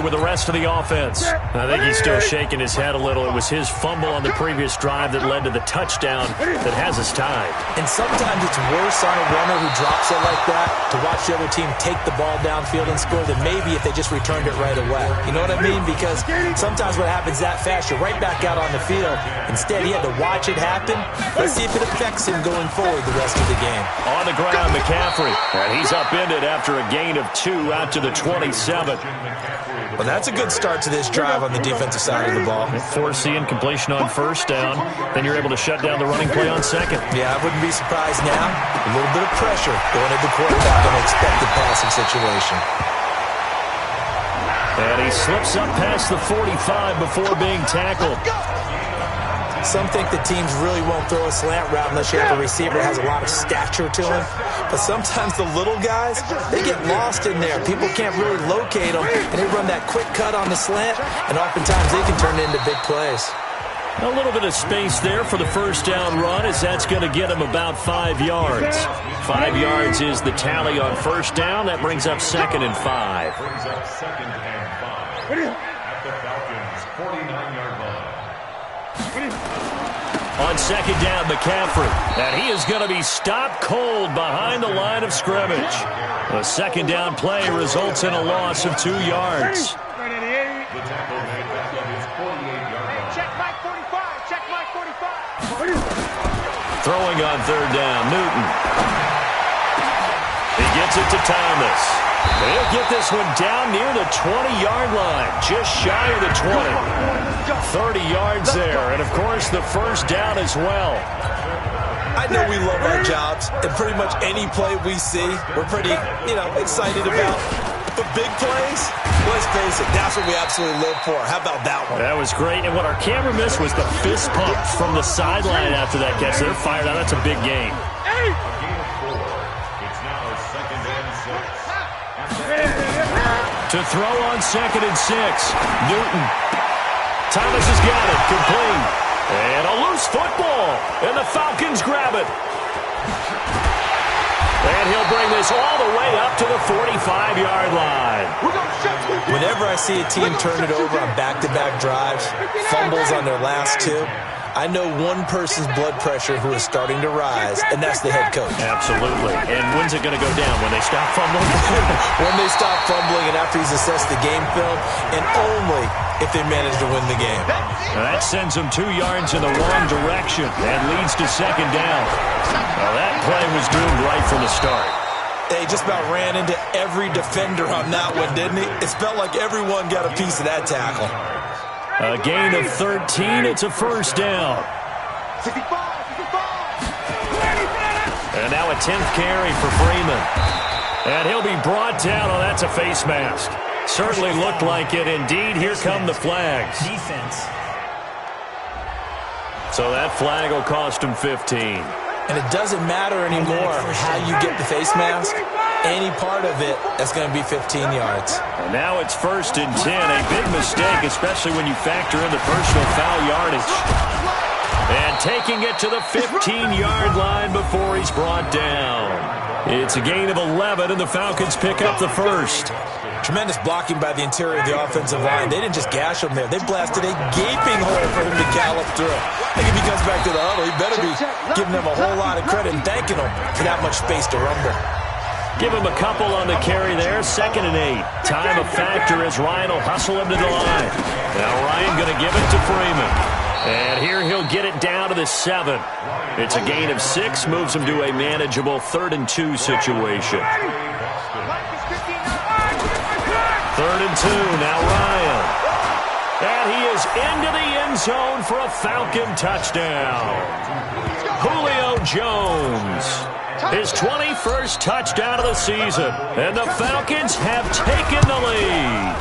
with the rest of the offense. I think he's still shaking his head a little. It was his fumble on the previous drive that led to the touchdown that has us tied. And sometimes it's worse on a runner who drops it like that to watch the other team take the ball downfield and score than maybe if they just returned it right away. You know what I mean? Because sometimes what happens that fast, you're right back out on the field. Instead, he had to watch it happen. Let's see if it affects him going forward the rest of the game. On the ground, McCaffrey. And he's upended after a gain of 2 out to the 27. Well, that's a good start to this drive on the defensive side of the ball. Force the incompletion on first down. Then you're able to shut down the running play on second. Yeah, I wouldn't be surprised now. A little bit of pressure going at the quarterback in an expected passing situation. And he slips up past the 45 before being tackled. Some think the teams really won't throw a slant route unless you have a receiver that has a lot of stature to him. But sometimes the little guys, they get lost in there. People can't really locate them, and they run that quick cut on the slant, and oftentimes they can turn it into big plays. A little bit of space there for the first down run, as that's going to get him about 5 yards. 5 yards is the tally on first down. That brings up 2nd and 5. Brings up 2nd and 5 at the Falcons' 49-yard line. On second down, McCaffrey. And he is going to be stopped cold behind the line of scrimmage. The second down play results in a loss of 2 yards. The tackle made back on his 48-yard line. Check Mike 45. Check Mike 45. Throwing on third down, Newton. He gets it to Thomas. He'll get this one down near the 20-yard line, just shy of the 20. 30 yards there, and of course the first down as well. I know we love our jobs, and pretty much any play we see, we're pretty, excited about. But big plays, let's face it, that's what we absolutely live for. How about that one? That was great, and what our camera missed was the fist pump from the sideline after that catch. They're fired out. That's a big game. To throw on 2nd and 6. Newton. Thomas has got it. Complete. And a loose football. And the Falcons grab it. And he'll bring this all the way up to the 45-yard line. Whenever I see a team turn it over on back-to-back drives, fumbles on their last 2, I know one person's blood pressure who is starting to rise, and that's the head coach. Absolutely. And when's it going to go down? When they stop fumbling? When they stop fumbling and after he's assessed the game film, and only if they manage to win the game. Now that sends them 2 yards in the wrong direction and leads to second down. Now that play was doomed right from the start. They just about ran into every defender on that one, didn't he? It felt like everyone got a piece of that tackle. A gain of 13. It's a first down. 65. And now a 10th carry for Freeman. And he'll be brought down. Oh, that's a face mask. Certainly looked like it. Indeed, here come the flags. Defense. So that flag will cost him 15. And it doesn't matter anymore how you get the face mask. Any part of it, that's going to be 15 yards. And now it's 1st and 10. A big mistake, especially when you factor in the personal foul yardage. And taking it to the 15-yard line before he's brought down. It's a gain of 11, and the Falcons pick up the first. Tremendous blocking by the interior of the offensive line. They didn't just gash him there. They blasted a gaping hole for him to gallop through. I think if he comes back to the huddle, he better be giving them a whole lot of credit and thanking them for that much space to rumble. Give him a couple on the carry there. 2nd and 8. Time a factor as Ryan will hustle him to the line. Now Ryan going to give it to Freeman. And here he'll get it down to the 7. It's a gain of 6. Moves him to a manageable 3rd and 2 situation. 3rd and 2. Now Ryan. And he is into the end zone for a Falcon touchdown. Julio Jones. His 21st touchdown of the season. And the Falcons have taken the lead.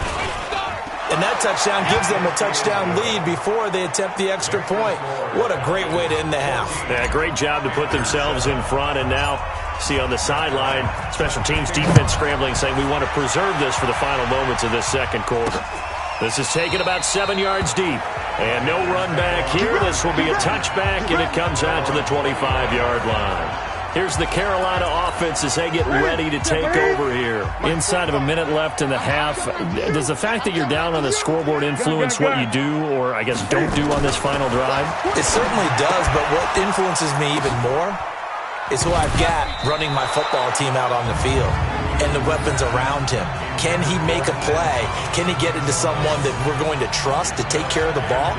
And that touchdown gives them a touchdown lead before they attempt the extra point. What a great way to end the half. Yeah, great job to put themselves in front. And now, see on the sideline, special teams defense scrambling, saying we want to preserve this for the final moments of this second quarter. This is taken about 7 yards deep. And no run back here. This will be a touchback, and it comes out to the 25-yard line. Here's the Carolina offense as they get ready to take over here. Inside of a minute left in the half. Does the fact that you're down on the scoreboard influence what you do, or I guess don't do on this final drive? It certainly does, but what influences me even more is who I've got running my football team out on the field and the weapons around him. Can he make a play? Can he get into someone that we're going to trust to take care of the ball?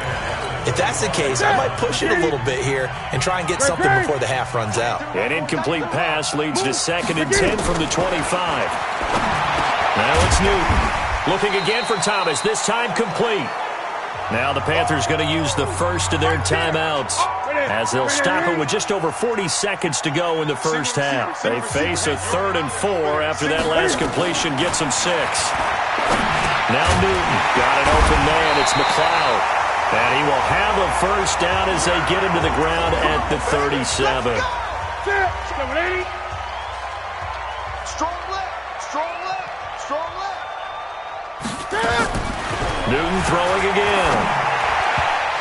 If that's the case, I might push it a little bit here and try and get something before the half runs out. An incomplete pass leads to 2nd and 10 from the 25. Now it's Newton. Looking again for Thomas, this time complete. Now the Panthers going to use the first of their timeouts as they'll stop it with just over 40 seconds to go in the first half. They face a 3rd and 4 after that last completion gets them 6. Now Newton got an open man. It's McLeod. And he will have a first down as they get him to the ground at the 37. Strong left, strong left, strong left. Newton throwing again.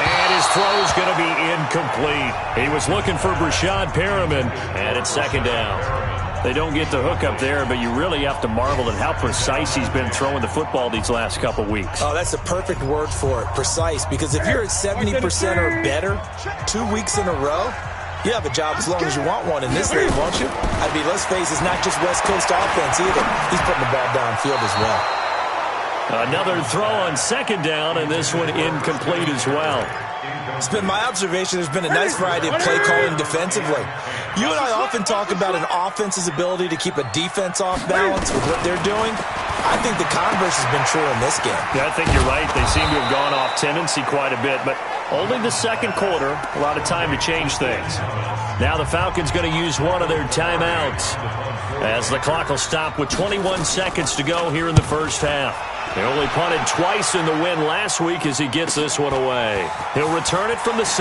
And his throw's going to be incomplete. He was looking for Brashad Perriman, and it's 2nd down. They don't get the hook up there, but you really have to marvel at how precise he's been throwing the football these last couple weeks. Oh, that's the perfect word for it, precise, because if you're at 70% or better 2 weeks in a row, you have a job as long as you want one in this league, won't you? I mean, let's face it, it's not just West Coast offense either. He's putting the ball downfield as well. Another throw on 2nd down, and this one incomplete as well. It's been my observation there's been a nice variety of play calling defensively. You and I often talk about an offense's ability to keep a defense off balance with what they're doing. I think the converse has been true in this game. Yeah, I think you're right. They seem to have gone off tendency quite a bit, but only the 2nd quarter, a lot of time to change things. Now the Falcons going to use one of their timeouts as the clock will stop with 21 seconds to go here in the first half. They only punted twice in the win last week as he gets this one away. He'll return it from the 6.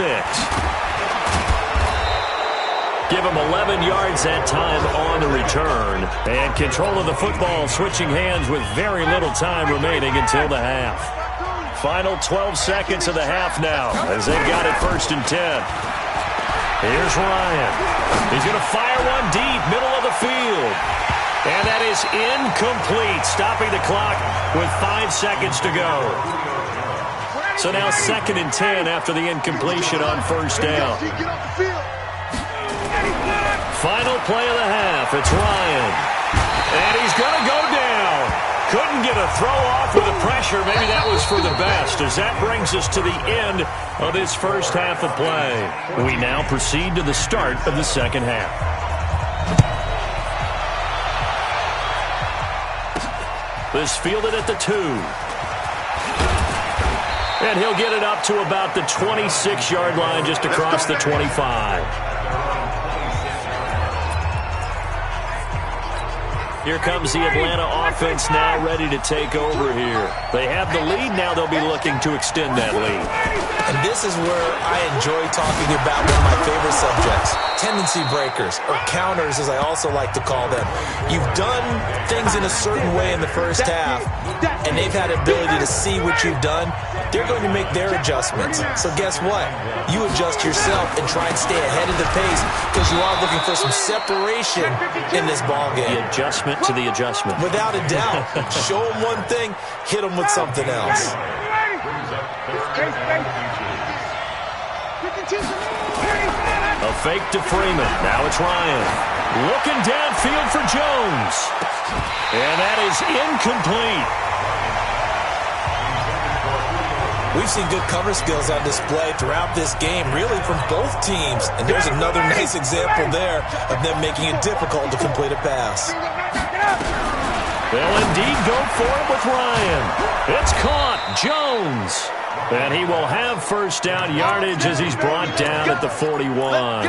Give him 11 yards that time on the return. And control of the football switching hands with very little time remaining until the half. Final 12 seconds of the half now as they've got it 1st and 10. Here's Ryan. He's going to fire one deep, middle of the field. And that is incomplete, stopping the clock with 5 seconds to go. So now 2nd and 10 after the incompletion on 1st down. Final play of the half. It's Ryan. And he's going to go down. Couldn't get a throw off with the pressure. Maybe that was for the best, as that brings us to the end of this first half of play. We now proceed to the start of the 2nd half. This fielded at the 2. And he'll get it up to about the 26-yard line, just across the 25. Here comes the Atlanta offense now ready to take over here. They have the lead. Now they'll be looking to extend that lead. And this is where I enjoy talking about one of my favorite subjects, tendency breakers, or counters as I also like to call them. You've done things in a certain way in the first half, and they've had ability to see what you've done. They're going to make their adjustments. So guess what? You adjust yourself and try and stay ahead of the pace because you are looking for some separation in this ballgame. The adjustment to the adjustment. Without a doubt. Show them one thing, hit them with something else. A fake to Freeman. Now it's Ryan. Looking downfield for Jones. And that is incomplete. We've seen good cover skills on display throughout this game, really from both teams. And there's another nice example there of them making it difficult to complete a pass. They'll indeed go for it with Ryan. It's caught. Jones. And he will have first down yardage as he's brought down at the 41.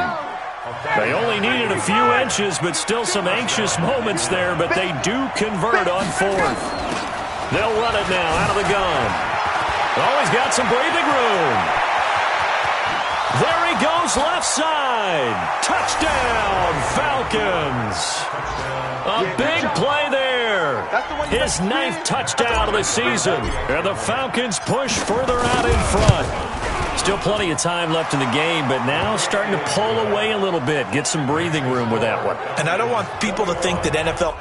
They only needed a few inches, but still some anxious moments there, but they do convert on 4th. They'll run it now out of the gun. Oh, he's got some breathing room. There he goes, left side. Touchdown, Falcons. A big play there. His 9th touchdown of the season. And the Falcons push further out in front. Still plenty of time left in the game, but now starting to pull away a little bit. Get some breathing room with that one. And I don't want people to think that NFL...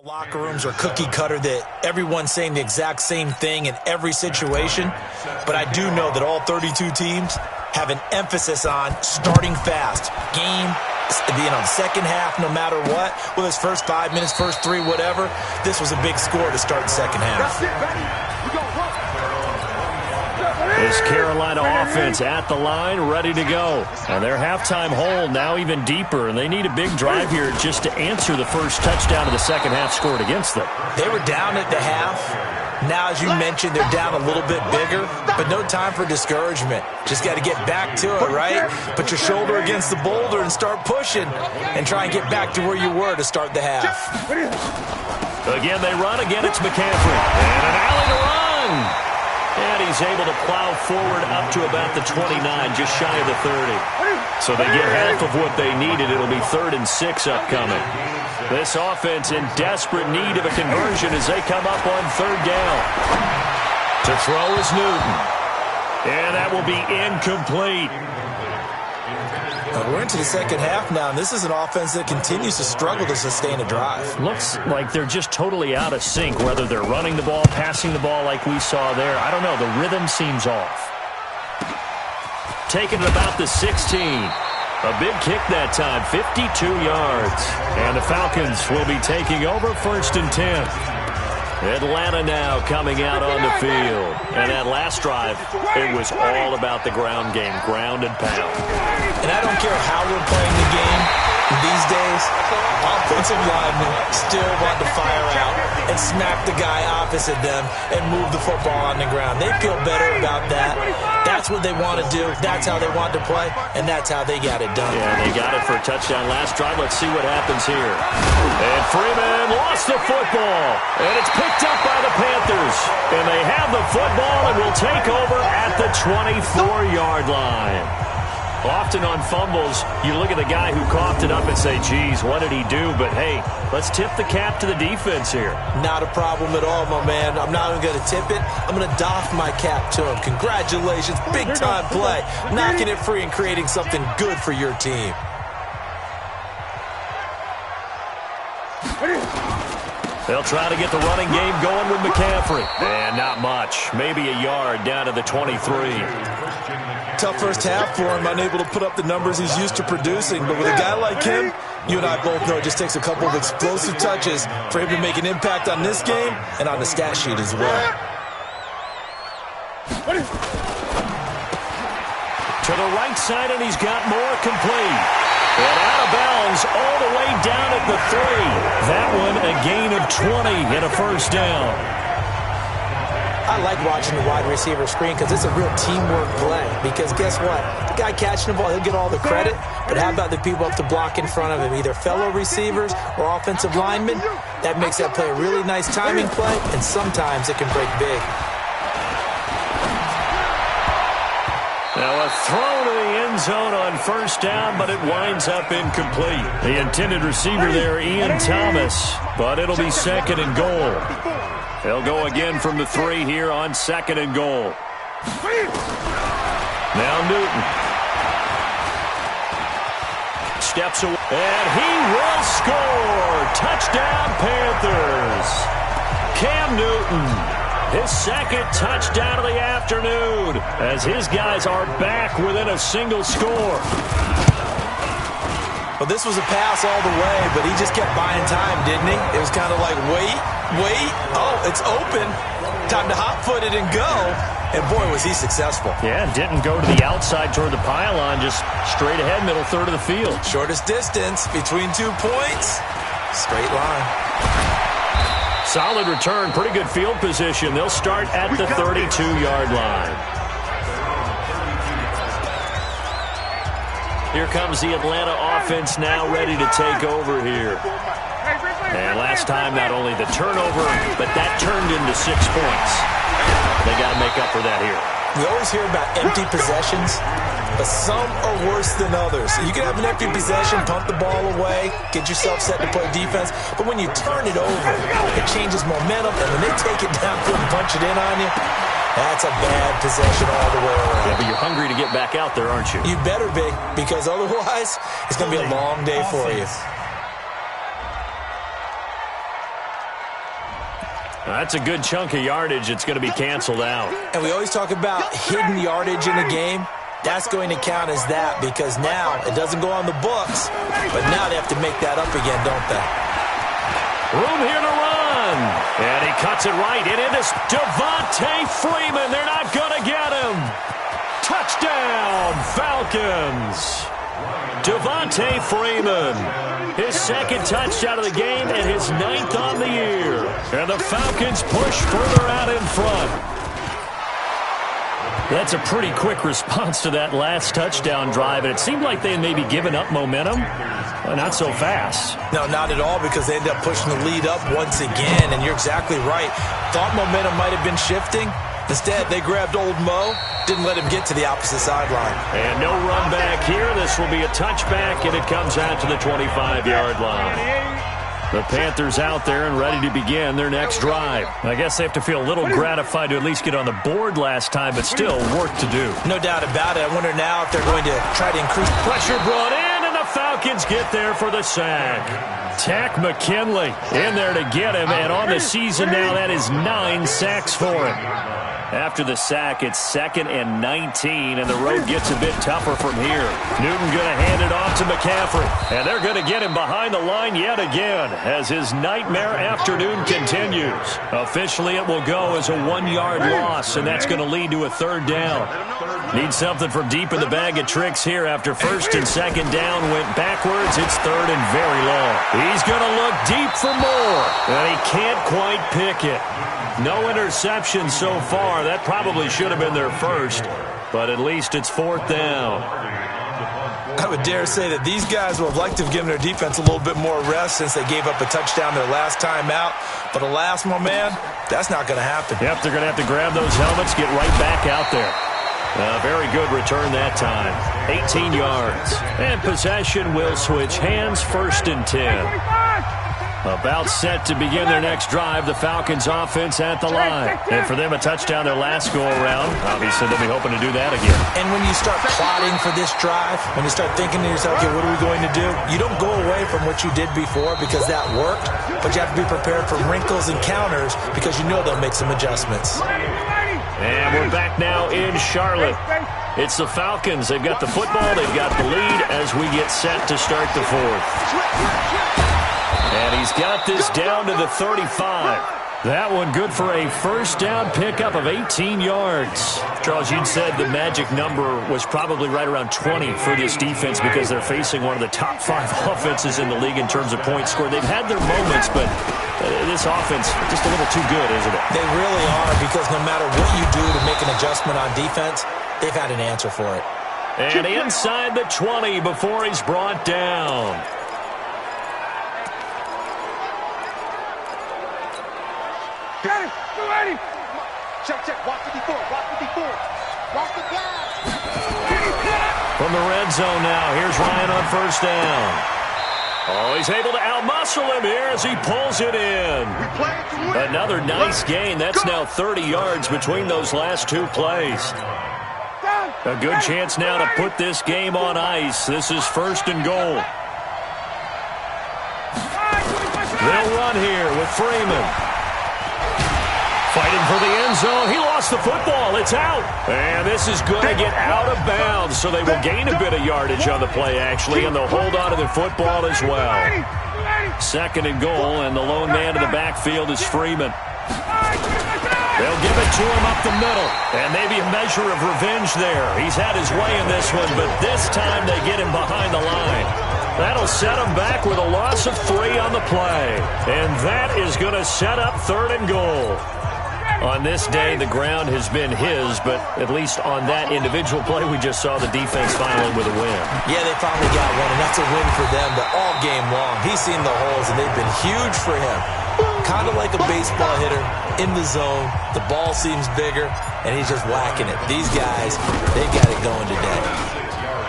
Locker rooms are cookie cutter that everyone's saying the exact same thing in every situation. But I do know that all 32 teams have an emphasis on starting fast. Game, second half, no matter what, whether it's first 5 minutes, first 3, whatever, this was a big score to start the second half. That's it, ready? We go, run. This Carolina offense at the line, ready to go. And their halftime hole now even deeper, and they need a big drive here just to answer the first touchdown of the second half scored against them. They were down at the half. Now, as you mentioned, they're down a little bit bigger, but no time for discouragement. Just got to get back to it, right? Put your shoulder against the boulder and start pushing and try and get back to where you were to start the half. Again, they run. Again, it's McCaffrey. And an alley to run. And he's able to plow forward up to about the 29, just shy of the 30. So they get half of what they needed. It'll be 3rd and 6 upcoming. This offense in desperate need of a conversion as they come up on 3rd down. To throw is Newton. And that will be incomplete. We're into the second half now, and this is an offense that continues to struggle to sustain a drive. Looks like they're just totally out of sync, whether they're running the ball, passing the ball like we saw there. I don't know. The rhythm seems off. Taking it about the 16. A big kick that time, 52 yards. And the Falcons will be taking over 1st and 10. Atlanta now coming out on the field. And that last drive, it was all about the ground game, ground and pound. And I don't care how we're playing the game these days, offensive linemen still want to fire out and smack the guy opposite them and move the football on the ground. They feel better about that. That's what they want to do. That's how they want to play, and that's how they got it done. Yeah, they got it for a touchdown last drive. Let's see what happens here. And Freeman lost the football, and it's picked up by the Panthers. And they have the football and will take over at the 24-yard line. Often on fumbles, you look at the guy who coughed it up and say, geez, what did he do? But, hey, let's tip the cap to the defense here. Not a problem at all, my man. I'm not even going to tip it. I'm going to doff my cap to him. Congratulations. Big-time play. Knocking it free and creating something good for your team. They'll try to get the running game going with McCaffrey. And not much. Maybe a yard down to the 23. Tough first half for him, unable to put up the numbers he's used to producing. But with a guy like him, you and I both know it just takes a couple of explosive touches for him to make an impact on this game and on the stat sheet as well. To the right side, and he's got more complete. And out of bounds all the way down at the 3. That one a gain of 20 and a first down. I like watching the wide receiver screen because it's a real teamwork play. Because guess what? The guy catching the ball, he'll get all the credit. But how about the people up to block in front of him, either fellow receivers or offensive linemen? That makes that play a really nice timing play, and sometimes it can break big. Now a throw to the end zone on first down, but it winds up incomplete. The intended receiver there, Ian Thomas, but it'll be second and goal. They'll go again from the 3 here on second and goal. Now Newton. Steps away, and he will score. Touchdown, Panthers. Cam Newton. His second touchdown of the afternoon as his guys are back within a single score. Well, this was a pass all the way, but he just kept buying time, didn't he? It was kind of like, wait. Oh, it's open. Time to hot-foot it and go. And, boy, was he successful. Yeah, didn't go to the outside toward the pylon, just straight ahead, middle third of the field. Shortest distance between 2 points. Straight line. Solid return, pretty good field position. They'll start at the 32-yard line. Here comes the Atlanta offense now ready to take over here. And last time, not only the turnover, but that turned into 6 points. They got to make up for that here. We always hear about empty possessions, but some are worse than others. You can have an empty possession, punt the ball away, get yourself set to play defense, but when you turn it over, it changes momentum, and when they take it down and punch it in on you, that's a bad possession all the way around. Yeah, but you're hungry to get back out there, aren't you? You better be, because otherwise, it's going to be a long day for you. That's a good chunk of yardage. It's going to be canceled out. And we always talk about hidden yardage in a game. That's going to count as that because now it doesn't go on the books, but now they have to make that up again, don't they? Room here to run. And he cuts it right. It is Devontae Freeman. They're not going to get him. Touchdown, Falcons. Devontae Freeman. His second touchdown of the game and his 9th on the year. And the Falcons push further out in front. That's a pretty quick response to that last touchdown drive, and it seemed like they had maybe given up momentum. Well, not so fast. No, not at all, because they ended up pushing the lead up once again, and you're exactly right. Thought momentum might have been shifting. Instead, they grabbed old Mo, didn't let him get to the opposite sideline. And no run back here. This will be a touchback, and it comes out to the 25-yard line. The Panthers out there and ready to begin their next drive. I guess they have to feel a little gratified to at least get on the board last time, but still work to do. No doubt about it. I wonder now if they're going to try to increase pressure brought in, and the Falcons get there for the sack. Tack McKinley in there to get him, and on the season now, that is 9 sacks for him. After the sack, it's 2nd and 19, and the road gets a bit tougher from here. Newton going to hand it off to McCaffrey, and they're going to get him behind the line yet again as his nightmare afternoon continues. Officially, it will go as a 1-yard loss, and that's going to lead to a 3rd down. Need something from deep in the bag of tricks here after 1st and 2nd down went backwards. It's 3rd and very long. He's going to look deep for more, and he can't quite pick it. No interception so far. That probably should have been their first, but at least it's 4th down. I would dare say that these guys will have liked to have given their defense a little bit more rest since they gave up a touchdown their last time out. But alas, my man, that's not going to happen. Yep, they're going to have to grab those helmets, get right back out there. Very good return that time. 18 yards. And possession will switch hands, 1st and 10. About set to begin their next drive, the Falcons offense at the line. And for them, a touchdown their last go-around. Obviously, they'll be hoping to do that again. And when you start plotting for this drive, when you start thinking to yourself, okay, what are we going to do? You don't go away from what you did before because that worked, but you have to be prepared for wrinkles and counters because you know they'll make some adjustments. And we're back now in Charlotte. It's the Falcons. They've got the football. They've got the lead as we get set to start the 4th. And he's got this down to the 35. That one good for a 1st down pickup of 18 yards. Charles, you'd said the magic number was probably right around 20 for this defense because they're facing one of the top 5 offenses in the league in terms of points scored. They've had their moments, but this offense just a little too good, isn't it? They really are, because no matter what you do to make an adjustment on defense, they've had an answer for it. And inside the 20 before he's brought down. Check. Watch 54. Watch the flag. From the red zone now, here's Ryan on 1st down. Oh, he's able to outmuscle him here as he pulls it in. Another nice gain. That's now 30 yards between those last 2 plays. A good chance now to put this game on ice. This is 1st and goal. They'll run here with Freeman. Fighting for the end zone. He lost the football. It's out. And this is going to get out of bounds, so they will gain a bit of yardage on the play, actually, and they'll hold on to the football as well. 2nd and goal, and the lone man in the backfield is Freeman. They'll give it to him up the middle, and maybe a measure of revenge there. He's had his way in this one, but this time they get him behind the line. That'll set him back with a loss of 3 on the play. And that is going to set up 3rd and goal. On this day, the ground has been his, but at least on that individual play, we just saw the defense finally with a win. Yeah, they finally got one, and that's a win for them. But all game long, he's seen the holes, and they've been huge for him. Kind of like a baseball hitter in the zone. The ball seems bigger, and he's just whacking it. These guys, they got it going today.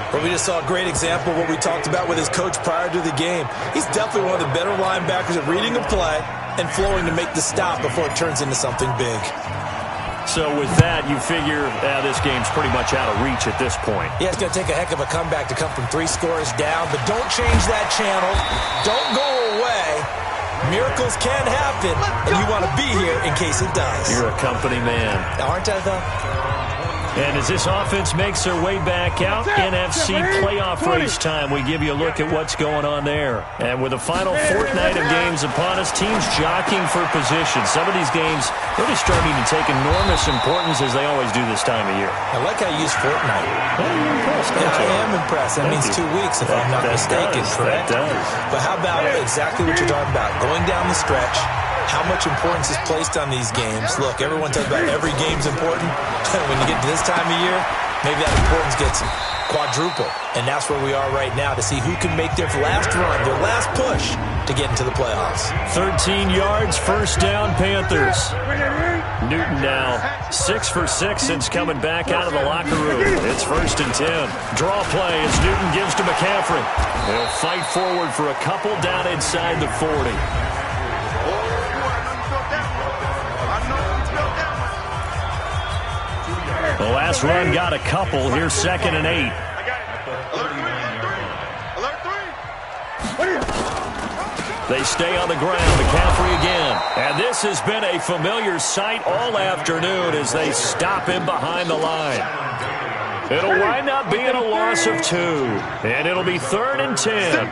But we just saw a great example of what we talked about with his coach prior to the game. He's definitely one of the better linebackers at reading a play and flowing to make the stop before it turns into something big. So with that, you figure this game's pretty much out of reach at this point. Yeah, it's going to take a heck of a comeback to come from 3 scores down, but don't change that channel. Don't go away. Miracles can happen, and you want to be here in case it does. You're a company man. Aren't I, though? And as this offense makes their way back out, NFC playoff race time, we give you a look at what's going on there. And with the final fortnight of games upon us, teams jockeying for position. Some of these games really starting to take enormous importance as they always do this time of year. I like how you use fortnight. Well, you're impressed, I am impressed. That means 2 weeks, if I'm not mistaken, correct? That does. But how about exactly what you're talking about? Going down the stretch, how much importance is placed on these games. Look, everyone talks about every game's important. When you get to this time of year, maybe that importance gets quadruple. And that's where we are right now to see who can make their last run, their last push to get into the playoffs. 13 yards, 1st down, Panthers. Newton now 6 for 6 since coming back out of the locker room. It's 1st and 10. Draw play as Newton gives to McCaffrey. They'll fight forward for a couple down inside the 40. The last run got a couple. Here's 2nd and 8. They stay on the ground. McCaffrey again. And this has been a familiar sight all afternoon as they stop him behind the line. It'll wind up being a loss of 2. And it'll be 3rd and 10.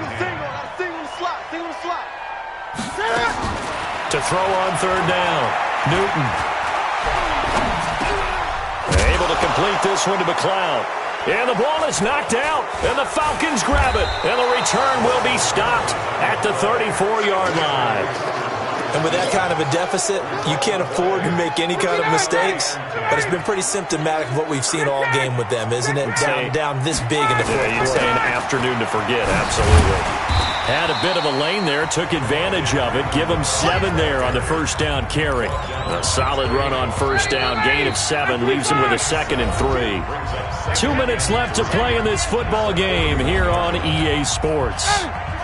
To throw on 3rd down. Newton. Able to complete this one to McLeod. And the ball is knocked out, and the Falcons grab it. And the return will be stopped at the 34-yard line. And with that kind of a deficit, you can't afford to make any kind of mistakes. But it's been pretty symptomatic of what we've seen all game with them, isn't it? Down this big in the fourth quarter. You'd say an afternoon to forget, absolutely. Had a bit of a lane there, took advantage of it. Give him 7 there on the first down carry. A solid run on first down, gain of 7, leaves him with a 2nd and 3. 2 minutes left to play in this football game here on EA Sports.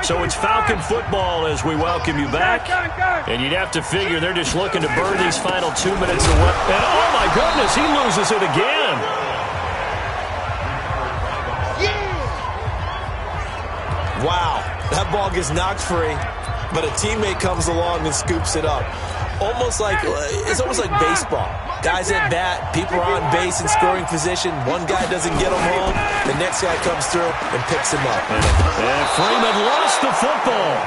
So it's Falcon football as we welcome you back. And you'd have to figure they're just looking to burn these final 2 minutes away. And oh my goodness, he loses it again. Wow, that ball gets knocked free, but a teammate comes along and scoops it up. It's almost like baseball. Guys at bat, people are on base in scoring position. One guy doesn't get them home. The next guy comes through and picks him up. And Freeman lost the football.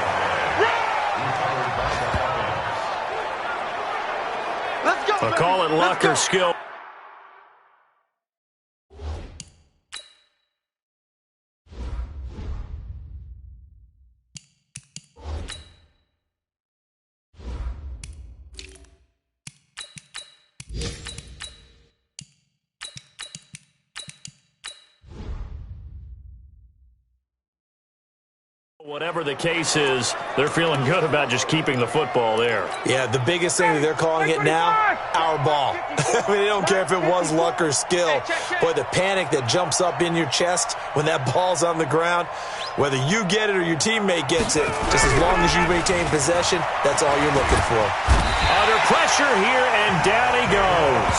I'll call it luck or skill. Whatever the case is, they're feeling good about just keeping the football there. Yeah, the biggest thing that they're calling it now, our ball. I mean, they don't care if it was luck or skill. Boy, the panic that jumps up in your chest when that ball's on the ground, whether you get it or your teammate gets it, just as long as you retain possession, that's all you're looking for. Under pressure here, and down he goes.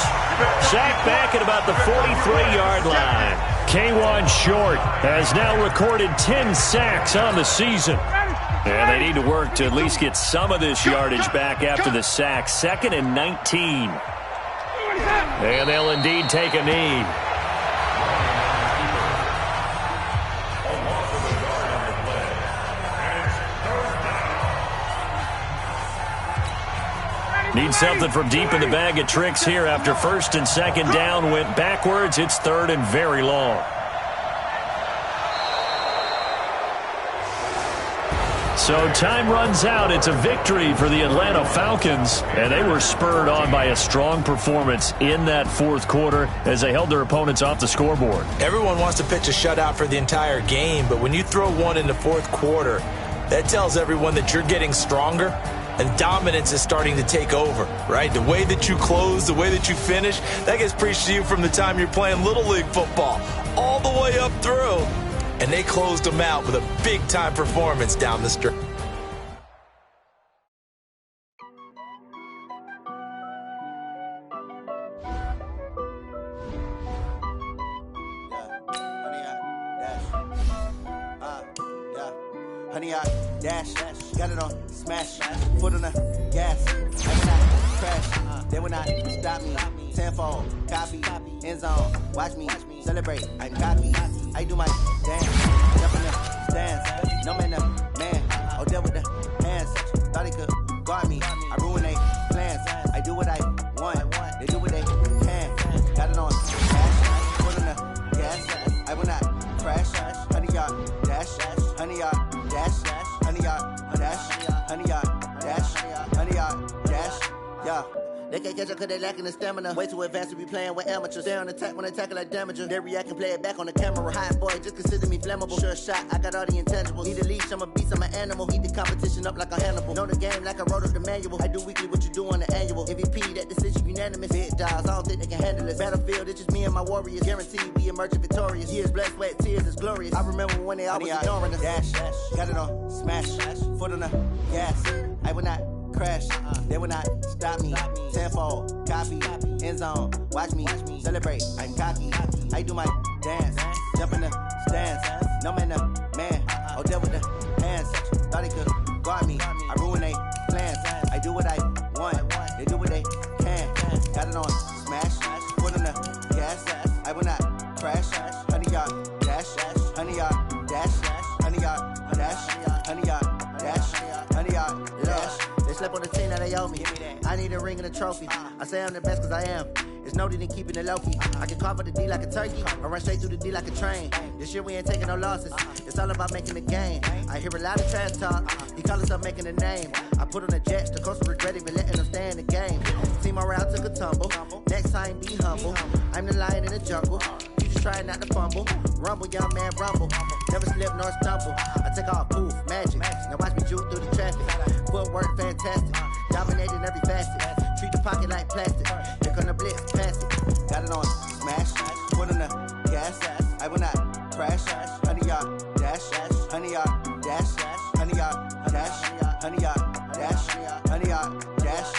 Sacked back at about the 43-yard line. K1 Short has now recorded 10 sacks on the season. And they need to work to at least get some of this yardage back after the sack. 2nd and 19. And they'll indeed take a knee. Need something from deep in the bag of tricks here after 1st and 2nd down went backwards. It's 3rd and very long. So time runs out. It's a victory for the Atlanta Falcons, and they were spurred on by a strong performance in that 4th quarter as they held their opponents off the scoreboard. Everyone wants to pitch a shutout for the entire game, but when you throw one in the 4th quarter, that tells everyone that you're getting stronger. And dominance is starting to take over, right? The way that you close, the way that you finish, that gets preached to you from the time you're playing Little League football all the way up through. And they closed them out with a big-time performance down the stretch. Honey, I dash, got it on, smash, foot on the gas, I will not crash, they will not stop me, tenfold, copy, end zone, watch me, celebrate, I copy, I do my dance, jump in the stands, no man, man, oh, deal with the hands, thought he could guard me, I ruin they plans, I do what I want, they do what they can, got it on, smash, foot on the gas, I will not crash, honey, y'all, dash, honey, y'all, dash, honey, y'all, dash, honey, y'all, dash, honey, y'all, dash, yeah. They can't catch up cause they lacking the stamina. Way too advanced to be playing with amateurs. Stay on attack when they tackle like damager. They react and play it back on the camera. Hot boy, just consider me flammable. Sure shot, I got all the intangibles. Need a leash, I'm a beast, I'm an animal. Eat the competition up like a Hannibal. Know the game like I wrote up the manual. I do weekly what you do on the annual. MVP, that decision unanimous. Big dogs, I don't think they can handle it. Battlefield, it's just me and my warriors. Guaranteed we emerge victorious. Years, blood, sweat, tears, it's glorious. I remember when they always ignoring us. Dash, got it on, smash, foot on the gas. I will not crash, they will not stop me. Tenfold, copy, end zone, watch me, celebrate, I'm cocky. I do my dance, jump in the stands, no man, oh, deal with the hands, thought he could guard me. I ruin they plans. I do what I want. They do what they can. Got it on smash. Foot on the gas. I will not crash. 100 yard dash. 100 yard dash. 100 yard dash. 100 yard dash. 100 yard dash. They slept on the team that they owe me. I need a ring and a trophy. I say I'm the best cause I am. It's no need in keeping it low-key. I can carve up the D like a turkey, or run straight through the D like a train. This year we ain't taking no losses. It's all about making the game. I hear a lot of trash talk. He call himself making a name. I put on the Jets, the coast will regret even letting them stay in the game. See my route took a tumble. Next time be humble. I'm the lion in the jungle. You just try not to fumble. Rumble, young man, rumble. Never slip nor stumble. I take off, poof, magic. Now watch me juke through the traffic. Footwork fantastic. Dominating every facet. Treat the pocket like plastic. Here come the blitz, pass it. Got it on smash. Foot on the gas. I will not crash. 100 yard dash. 100 yard dash. 100 yard dash. 100 yard dash. 100 yard dash.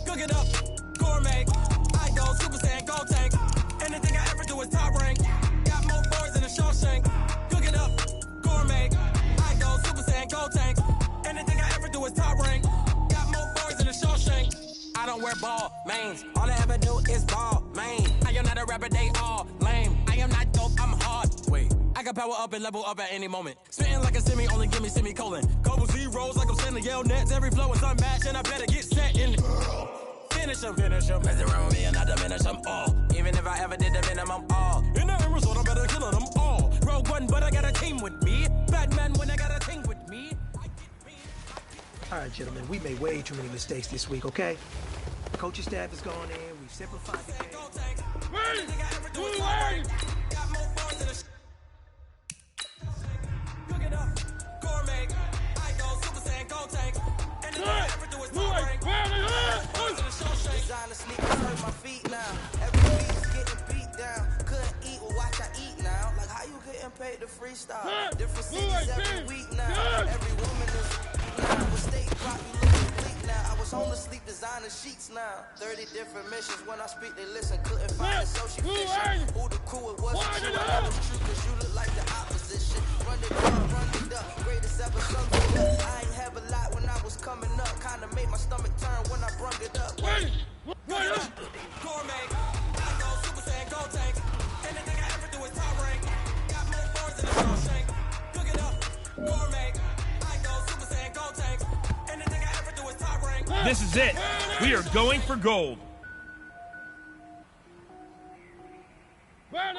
Cook it up, gourmet. I go Super Saiyan, gold tank. Anything I ever do is top rank. Got more boys in the Shawshank. Cook it up, gourmet. I go Super Saiyan, gold tank. Anything I ever do is top rank. Got more boys in the Shawshank. I don't wear ball mains. All I ever do is ball main. I am not a rapper, they all lame. I am not dope, I'm hard. Wait, I can power up and level up at any moment. Spitting like a semi, only give me semicolon. Couple zeros like I'm sending yell nets. Every flow is unmatched and I better get set in. Finish them. Mess around with me and I diminish them all. Even if I ever did the minimum all. In the end result, I better kill them all. Rogue one, but I got a team with me. Batman when I got a team with me. All right, gentlemen, we made way too many mistakes this week, okay? The coaching staff has gone in. We've simplified the game. Cook it up, gourmet. I go Super Saiyan, gold tank. Anything I ever do is top rank. Designer sneakers hurt my feet now. Every week is getting beat down. Couldn't eat, well watch I eat now. Like how you getting paid to freestyle? Different cities every week now. Every woman is now. With state drop, you looking bleak now. I was home to sleep designer sheets now. 30 different missions. When I speak, they listen. Couldn't find it, so she fishing. Who the crew it wasn't true. I know it's true, cause you look like the opposition. Run it up. Greatest ever something up. I ain't have a lot when I was coming up. Kinda made my stomach turn when I brung it up. Gourmet. I go Super Saiyan, gold tank. Anything I ever do is top rank. Got more boys in the Shawshank. Cook it up, gourmet. I go Super Saiyan, gold tank. Anything I ever do is top rank. This is it. We are going for gold. Well,